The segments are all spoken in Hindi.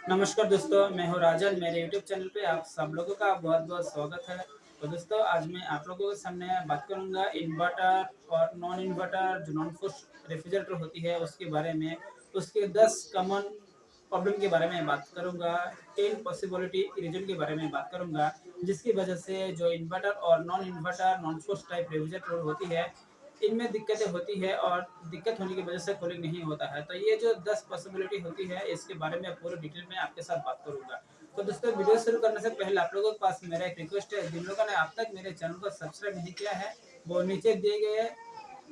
नमस्कार दोस्तों, मैं हूँ राजन। मेरे यूट्यूब चैनल पे आप सब लोगों का बहुत-बहुत स्वागत है। तो दोस्तों, आज मैं आप लोगों के सामने बात करूँगा इन्वर्टर और नॉन इन्वर्टर जो नॉन फुश रेफ्रिजरेटर होती है उसके बारे में। उसके 10 कॉमन प्रॉब्लम के बारे में बात करूँगा, 10 पॉसिबिलिटी रीज़न के बारे में बात करूँगा, जिसकी वजह से जो इन्वर्टर और नॉन इन्वर्टर नॉन फुश टाइप रेफ्रिजरेटर होती है, इनमें दिक्कतें होती है और दिक्कत होने की वजह से कूलिंग नहीं होता है। तो ये जो 10 पॉसिबिलिटी होती है, इसके बारे में पूरी डिटेल में आपके साथ बात करूँगा। तो दोस्तों, वीडियो शुरू करने से पहले आप लोगों के पास मेरा एक रिक्वेस्ट है, जिन लोगों ने अब तक मेरे चैनल को सब्सक्राइब नहीं किया है, वो नीचे दिए गए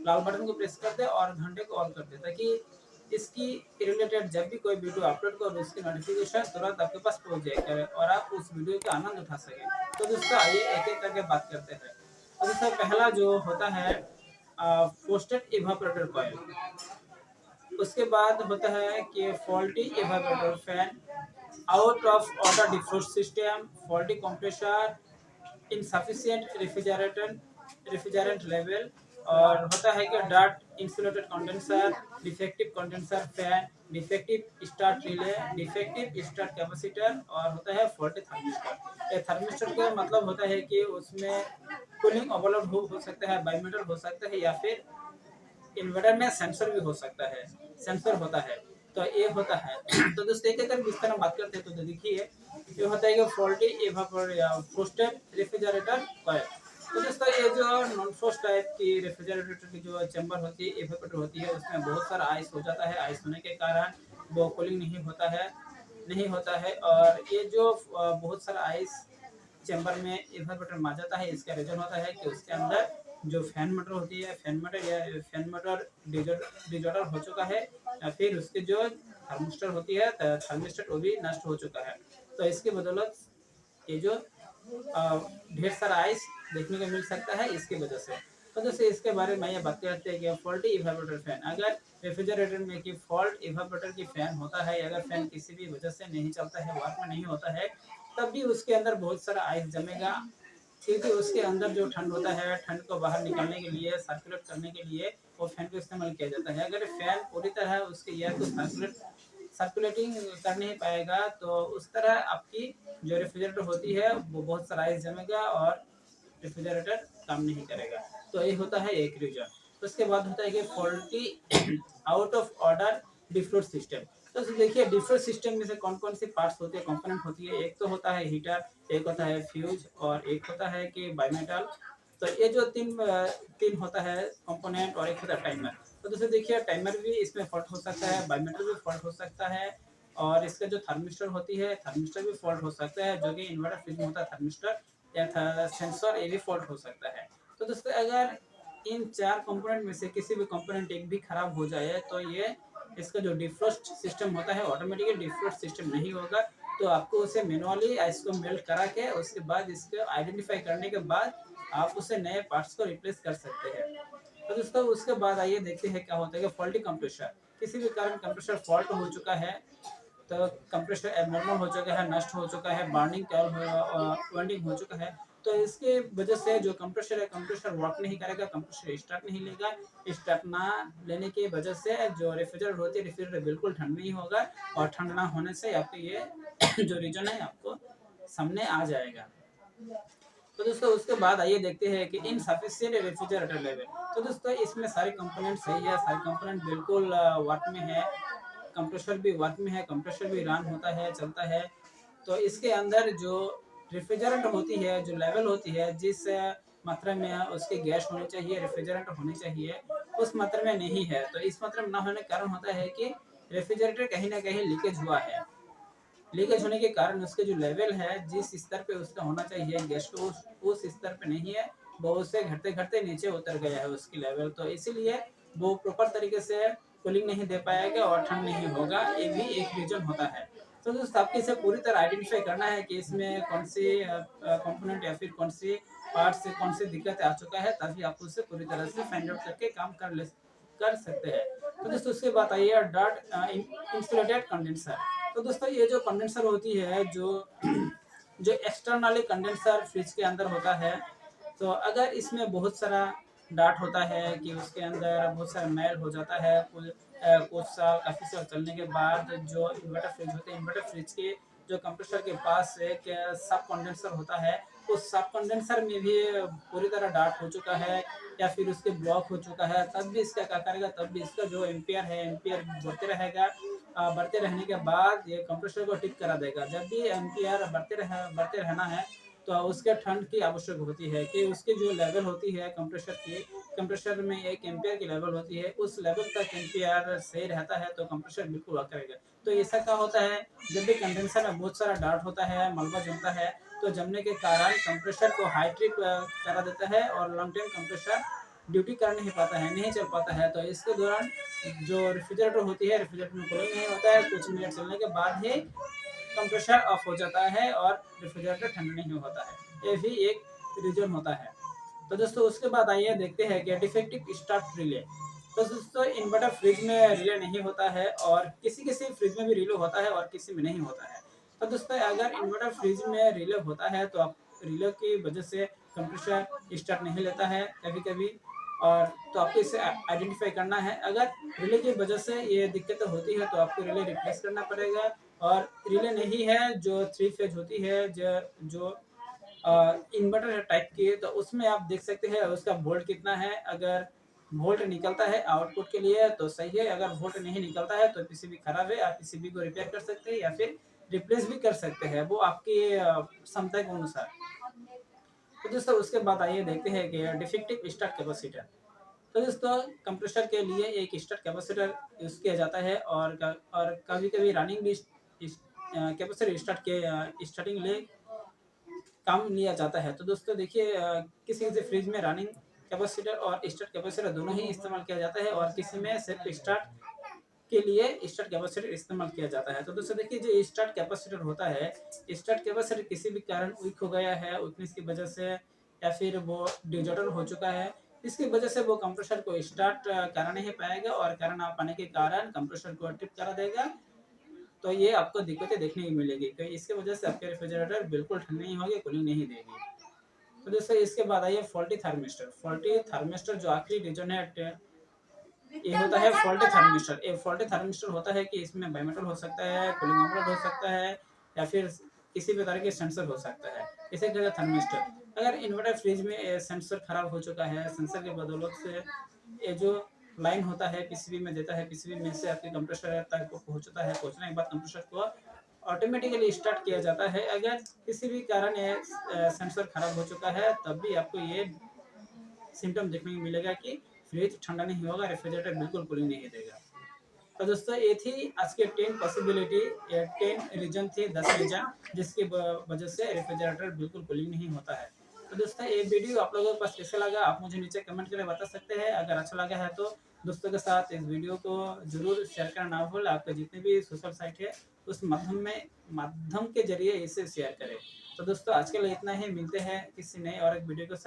लाल बटन को प्रेस कर दें और घंटे को ऑन कर दें, ताकि इसकी रिलेटेड जब भी कोई वीडियो अपलोड करूँ, उसकी नोटिफिकेशन तुरंत आपके पास पहुँच जाया करे और आप उस वीडियो का आनंद उठा सकें। तो दोस्तों, आइए एक-एक करके बात करते हैं। तो दोस्तों, पहला जो होता है फोस्टेड इवापोरेटर कॉइल। उसके बाद होता है कि faulty evaporator fan, out of order diffuse system, faulty compressor, insufficient refrigerant level, और होता है कि dot insulated condenser, defective condenser fan, defective start relay, defective start capacitor, और होता है फॉल्टी थर्मिस्टर। ये थर्मिस्टर का मतलब होता है कि उसमें कूलिंग ओवरलोड हो सकता है, बायोमीटर हो सकता है, या फिर इन्वर्टर में सेंसर भी हो सकता है, सेंसर होता है। तो ये होता है। तो दोस्तों, एक एक इस तरह बात करते हैं। तो देखिए, ये होता है कि फॉल्टी फ्रोस्टेड रेफ्रिजरेटर कॉइल। तो दोस्तों, ये जो नॉन फ्रोस्ट टाइप की रेफ्रिजरेटर की जो चैम्बर होती है, इवेपोरेटर होती है, उसमें बहुत सारा आइस हो जाता है। आइस होने के कारण वो कूलिंग नहीं होता है। और ये जो बहुत सारा आइस चैम्बर में इवेपोरेटर में आ जाता है, इसका रीजन होता है कि उसके अंदर जो फैन मोटर होती है, फैन मोटर डिजॉर्डर हो चुका है, या फिर उसके जो थर्मिस्टर होती है, थर्मिस्टर वो भी नष्ट हो चुका है। तो इसकी बदौलत ये जो ढेर सारा आइस देखने को मिल सकता है, इसकी वजह से। तो जैसे इसके बारे में ये बात करते हैं कि फॉल्टी इवेपोरेटर फैन, अगर रेफ्रिजरेटर में की फॉल्ट इवेपोरेटर की फैन होता है, अगर फैन किसी भी वजह से नहीं चलता है, वर्क में नहीं होता है, तब भी उसके अंदर बहुत सारा आइस जमेगा, क्योंकि उसके अंदर जो ठंड होता है, ठंड को बाहर निकालने के लिए, सर्कुलेट करने के लिए वो फैन का इस्तेमाल किया जाता है। अगर फैन पूरी तरह उसके एयर को सर्कुलेटिंग कर नहीं पाएगा, तो उस तरह आपकी जो रेफ्रिजरेटर होती है वो बहुत सारा आइस जमेगा और रेफ्रिजरेटर काम नहीं करेगा। तो ये होता है एक रीजन। उसके बाद होता है कि faulty out of order diffuse system. तो देखिए, डिफ्यूज सिस्टम में से कौन कौन सी पार्ट्स होती है, कंपोनेंट होती है। एक तो होता है हीटर, एक होता है फ्यूज, और एक होता है कि बायोमेटल। तो ये जो तीन होता है कंपोनेंट, और एक होता है टाइमर। तो जैसे देखिए, टाइमर भी इसमें फॉल्ट हो सकता है, बायोमेटल भी फॉल्ट हो सकता है, और इसका जो थर्मिस्टर होती है, थर्मिस्टर भी फॉल्ट हो सकता है, जो कि इन्वर्टर फ्रिज में होता है थर्मिस्टर या सेंसर, ये भी फॉल्ट हो सकता है। तो दोस्तों, अगर इन चार कंपोनेंट में से किसी भी कंपोनेंट एक भी खराब हो जाए, तो ये इसका जो डिफ्रोस्ट सिस्टम होता है ऑटोमेटिकली डिफ्रोस्ट सिस्टम नहीं होगा। तो आपको उसे मैनुअली आइस को मेल्ट करा के, उसके बाद इसको आइडेंटिफाई करने के बाद आप उसे नए पार्ट्स को रिप्लेस कर सकते हैं। तो दोस्तों, उसके बाद आइए देखते हैं क्या होता है कि फॉल्टी कंप्रेसर। किसी भी कारण कंप्रेसर फॉल्ट हो चुका है, तो कंप्रेसर एबनॉर्मल हो चुका है, नष्ट हो चुका है, बर्निंग वेंडिंग हो चुका है। तो इसके वजह से जो कंप्रेसर है, कंप्रेसर वर्क नहीं करेगा, कंप्रेसर स्टार्ट नहीं लेगा। स्टार्ट ना लेने की वजह से जो रेफ्रिजरेटर होती है, रेफ्रिजरेटर बिल्कुल ठंड नहीं होगा, और ठंड ना होने से आपको ये जो रीजन है आपको सामने आ जाएगा। तो दोस्तों, उसके बाद आइए देखते हैं कि इनसफिशिएंट रेफ्रिजरेटर लेवल। तो दोस्तों, इसमें सारे कंपोनेंट सही है, सारे कंपोनेंट बिल्कुल वर्क में है। कंप्रेसर भी वर्क में है, कंप्रेसर भी रन होता है, चलता है। तो इसके अंदर जो रेफ्रिजरेंट होती है, जो लेवल होती है, जिस मात्रा में उसकी गैस होनी चाहिए, रेफ्रिजरेंट होनी चाहिए, उस मात्रा में नहीं है। तो इस मात्रा में ना होने के कारण होता है कि रेफ्रिजरेटर कहीं ना कहीं लीकेज हुआ है। लीकेज होने के कारण उसके जो लेवल है, जिस स्तर पे उसका होना चाहिए गैस को, उस स्तर पे नहीं है। वो उससे घटते घटते नीचे उतर गया है उसकी लेवल। तो इसीलिए वो प्रॉपर तरीके से कूलिंग नहीं दे पाएगा और ठंड नहीं होगा। ये भी एक रीजन होता है। तो दोस्तों, आपको इसे पूरी तरह आइडेंटिफाई करना है कि इसमें कौन सी कंपोनेंट या फिर कौन सी पार्ट से कौन सी दिक्कत आ चुका है, तभी आप उसे पूरी तरह से फाइंड आउट करके काम कर सकते हैं। तो दोस्तों, उसके बाद आइए डॉट इंसुलेटेड कंडेंसर। तो दोस्तों, ये जो कंडेंसर होती है, जो जो एक्सटर्नली कंडेंसर फ्रिज के अंदर होता है, तो अगर इसमें बहुत सारा डार्ट होता है कि उसके अंदर बहुत सारा मैल हो जाता है। कुछ साल काफ़ी साल चलने के बाद जो इन्वर्टर फ्रिज होते हैं, इन्वर्टर फ्रिज के जो कंप्रेसर के पास एक सब कंडेंसर होता है, उस सब कंडेंसर में भी पूरी तरह डार्ट हो चुका है या फिर उसके ब्लॉक हो चुका है, तब भी इसका क्या करेगा, तब भी इसका जो एम्पियर है, एम्पियर बढ़ते रहेगा। बढ़ते रहने के बाद ये कंप्रेसर को ठीक करा देगा। जब भी एम्पियर बढ़ते रहना है, तो उसके ठंड की आवश्यक होती है कि उसकी जो लेवल होती है कंप्रेसर की, कंप्रेसर में एक एम्पियर की लेवल होती है, उस लेवल तक एम्पियर सही रहता है तो कंप्रेसर बिल्कुल वर्क करेगा। तो ऐसा क्या होता है, जब भी कंडेंसर में बहुत सारा डार्ट होता है, मलबा जमता है, तो जमने के कारण कंप्रेसर को हाई ट्रिप करा देता है और लॉन्ग टाइम कंप्रेसर ड्यूटी कर नहीं पाता है, नहीं चल पाता है। तो इसके दौरान जो रेफ्रिजरेटर होती है, रेफ्रिजरेटर में कूलिंग नहीं होता है, कुछ मिनट चलने के बाद ही कंप्रेसर ऑफ हो जाता है और रेफ्रिजरेटर ठंडा नहीं होता है। ये भी एक रीजन होता है। तो दोस्तों उसके बाद आइए देखते हैं कि डिफेक्टिव स्टार्ट रिले। तो दोस्तों इन्वर्टर फ्रिज में रिले नहीं होता है और किसी किसी फ्रिज में भी रिले होता है और किसी में नहीं होता है। तो दोस्तों अगर इन्वर्टर फ्रिज में रिले होता है तो आप रिले की वजह से कंप्रेसर स्टार्ट नहीं लेता है कभी कभी, और तो आपको इसे आइडेंटिफाई करना है। अगर रिले की वजह से ये दिक्कतें होती है तो आपको रिले रिप्लेस करना पड़ेगा। और रिले नहीं है जो 3 फेज होती है, जो इन्वर्टर टाइप की है, तो उसमें आप देख सकते हैं उसका वोल्ट कितना है। अगर वोल्ट निकलता है आउटपुट के लिए तो सही है, अगर वोल्ट नहीं निकलता है तो पीसीबी खराब है। आप पीसीबी को रिपेयर कर सकते हैं या फिर रिप्लेस भी कर सकते हैं, वो आपकी क्षमता के अनुसार। तो दोस्तों उसके बाद आइए देखते हैं कि डिफेक्टिव स्टार्ट कैपेसिटर। तो दोस्तों कंप्रेसर के लिए एक स्टार्ट कैपेसिटर यूज़ किया जाता है और कभी-कभी रनिंग भी कैपेसिटर स्टार्टिंग लिए काम लिया जाता है। तो दोस्तों देखिए किसी-किसी फ्रिज में रनिंग कैपेसिटर और स्टार्ट कैपेसिटर दोनों ही इस्तेमाल किया जाता है और किसी में सिर्फ स्टार्ट के लिए स्टार्ट कैपेसिटर इस्तेमाल किया जाता है। तो दोस्तों देखिए जो स्टार्ट कैपेसिटर होता है, स्टार्ट कैपेसिटर किसी भी कारण वीक हो गया है, वीकनेस की वजह से या फिर वो डिजॉर्डर हो चुका है, इसकी वजह से वो कंप्रेसर को स्टार्ट करा नहीं पाएगा और करा ना पाने के कारण कंप्रेसर को ट्रिप करा देगा। तो ये आपको दिक्कतें देखने को मिलेगी, तो इसकी वजह से आपके रेफ्रिजरेटर बिल्कुल ठंडी नहीं होगी, कूलिंग नहीं देगी। तो दोस्तों इसके बाद आइए फॉल्टी थर्मिस्टर। फॉल्टी थर्मिस्टर जो आखिरी रीजन है, ये होता है फॉल्टी थर्मिस्टर। ये फॉल्टी थर्मिस्टर होता है कि इसमें बायोमेटल हो सकता है, कूलिंग आउटलेट हो सकता है या फिर किसी भी तरह के सेंसर हो सकता है, इसे कहते हैं थर्मिस्टर। अगर इन्वर्टर फ्रिज में सेंसर खराब हो चुका है, सेंसर के बदौलत से ये जो लाइन होता है पीसीबी में देता है, पीसीबी में से आपके कंप्रेसर तक पहुंचता है, पहुंचने के बाद कंप्रेसर को ऑटोमेटिकली स्टार्ट किया जाता है। अगर किसी भी कारण ये सेंसर खराब हो चुका है तब भी आपको ये सिम्टम देखने को मिलेगा कि फ्रिज ठंडा नहीं होगा, रेफ्रिजरेटर बिल्कुल कूलिंग नहीं देगा। तो दोस्तों ये थी आज के 10 पॉसिबिलिटी, ये 10 रीजन थे, 10 रीजन जिसकी वजह से रेफ्रिजरेटर बिल्कुल कूलिंग नहीं होता है। तो दोस्तों ये वीडियो आप लोगों को पास कैसा लगा आप मुझे नीचे कमेंट करके बता सकते हैं। अगर अच्छा लगा है तो दोस्तों के साथ इस वीडियो को जरूर शेयर करना ना भूल। आपके जितने भी सोशल साइट है उस माध्यम के जरिए इसे शेयर करें। तो दोस्तों आज के लिए इतना ही, मिलते हैं किसी नए और एक वीडियो के साथ।